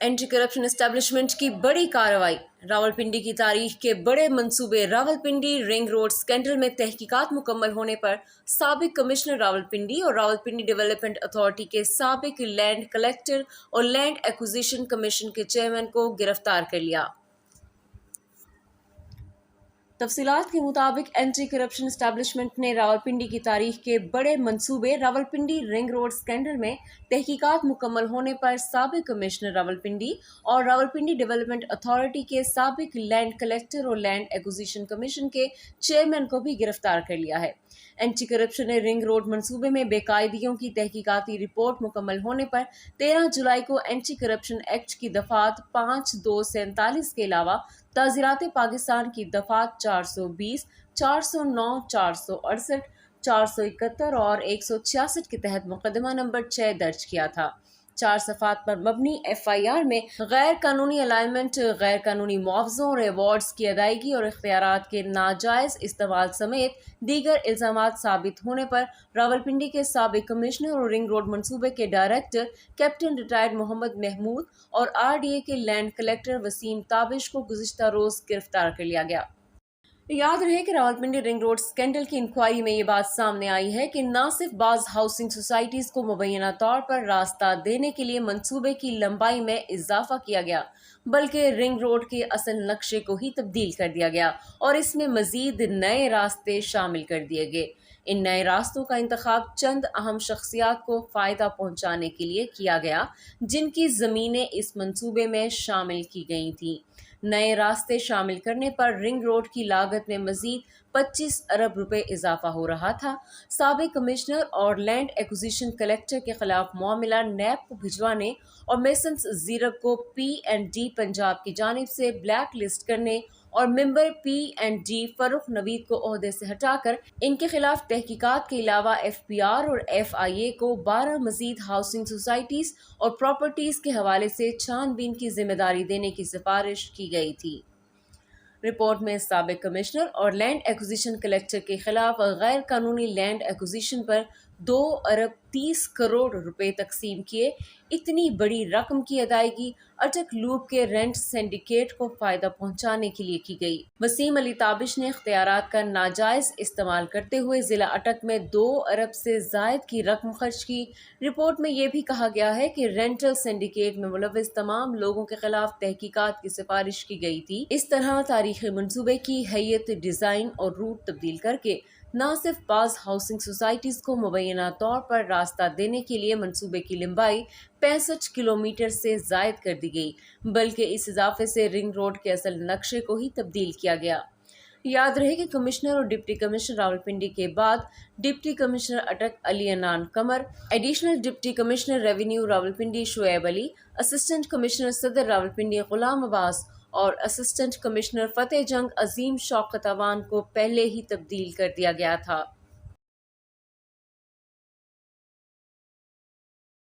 Anti corruption establishment की बड़ी कार्रवाई। रावलपिंडी की तारीख के बड़े मंसूबे। रावलपिंडी रिंग रोड स्कैंडल में तहकीकात मुकम्मल होने पर साबिक कमिश्नर रावलपिंडी और रावलपिंडी डेवलपमेंट अथॉरिटी के साबिक लैंड कलेक्टर और लैंड एक्विजिशन कमीशन के चेयरमैन को गिरफ्तार कर लिया। तफसीलात के मुताबिक एंटी करप्शन एस्टेब्लिशमेंट ने रावलपिंडी की तारीख के बड़े मंसूबे। रावलपिंडी रिंग रोड स्कैंडल में तहकीकात मुकम्मल होने पर साबिक कमिश्नर रावलपिंडी और रावलपिंडी डेवलपमेंट अथॉरिटी के साबिक लैंड कलेक्टर और लैंड एक्विजिशन कमीशन के चेयरमैन को भी गिरफ्तार कर लिया है। एंटी करप्शन ने रिंग रोड मंसूबे में बेकायदियों की तहकीकाती रिपोर्ट मुकम्मल होने पर 13 जुलाई को एंटी करप्शन एक्ट की दफात 5247 के अलावा ताज़ीरात पाकिस्तान की दफात 420, 409, 468, 471 और 166 के तहत मुकदमा नंबर 6 दर्ज किया था। 4 सफ़ात पर मबनी FIR में गैर कानूनी अलाइनमेंट, गैर कानूनी मुआवजों और एवॉर्ड्स की अदायगी और इख्तियारात के नाजायज़ इस्तेमाल समेत दीगर इल्ज़ामात साबित होने पर रावलपिंडी के साबिक कमिश्नर और रिंग रोड मंसूबे के director captain retired Mohammad Mahmood और RDA के लैंड कलेक्टर वसीम ताबिश को गुज़िश्ता रोज़ गिरफ्तार कर लिया गया। याद रहे कि रावलपिंडी रिंग रोड स्कैंडल की इंक्वायरी में ये बात सामने आई है कि न सिर्फ बाज़ हाउसिंग सोसाइटीज़ को मुबैना तौर पर रास्ता देने के लिए मंसूबे की लंबाई में इजाफा किया गया, बल्कि रिंग रोड के असल नक्शे को ही तब्दील कर दिया गया और इसमें मजीद नए रास्ते शामिल कर दिए गए। इन नए रास्तों का इंतखाब चंद अहम शख्सियात को फ़ायदा पहुँचाने के लिए किया गया, जिनकी ज़मीनें इस मंसूबे में शामिल की गई थीं। नए रास्ते शामिल करने पर रिंग रोड की लागत में मजीद 25 अरब रुपए इजाफा हो रहा था। साबिक कमिश्नर और लैंड एक्विजिशन कलेक्टर के खिलाफ मामला नैब को भिजवाने और मेसन्स ज़ीरक को P&D पंजाब की जानिब से ब्लैक लिस्ट करने और मेंबर P&D फरुख नवीद को ओहदे से हटाकर इनके खिलाफ तहकीकात के अलावा FPR और FIA को 12 मजीद हाउसिंग सोसाइटीज और प्रॉपर्टीज के हवाले से छानबीन की जिम्मेदारी देने की सिफारिश की गई थी। रिपोर्ट में साबिक कमिश्नर और लैंड एक्विजिशन कलेक्टर के खिलाफ गैर कानूनी लैंड एक्विजिशन पर 2 अरब 30 करोड़ रुपए तकसीम किए। इतनी बड़ी रकम की अदायगी अटक लूप के रेंट सिंडिकेट को फ़ायदा पहुंचाने के लिए की गई। वसीम अली ताबिश ने इख्तियारात का नाजायज़ इस्तेमाल करते हुए ज़िला अटक में 2 अरब से ज़ायद की रकम खर्च की। रिपोर्ट में यह भी कहा गया है कि रेंटल सिंडिकेट में मुलव्वस तमाम लोगों के खिलाफ तहकीकात की सिफारिश की गई थी। इस तरह तारीखी मंसूबे की हैयत, डिज़ाइन और रूट तब्दील करके न सिर्फ बाज़ हाउसिंग सोसाइटीज़ को मुबैना तौर पर रास्ता देने के लिए मंसूबे की लंबाई 65 किलोमीटर से ज़ायद कर दी गई, बल्कि इस इजाफे से रिंग रोड के असल नक्शे को ही तब्दील किया गया। याद रहे कि कमिश्नर और डिप्टी कमिश्नर रावलपिंडी के बाद deputy commissioner Attock Ali Anan Qamar, additional deputy commissioner revenue Rawalpindi Shoaib Ali, assistant commissioner Saddar Rawalpindi गुलाम अब्बास और असिस्टेंट कमिश्नर फतेह जंग अजीम शौकत अवान को पहले ही तब्दील कर दिया गया था।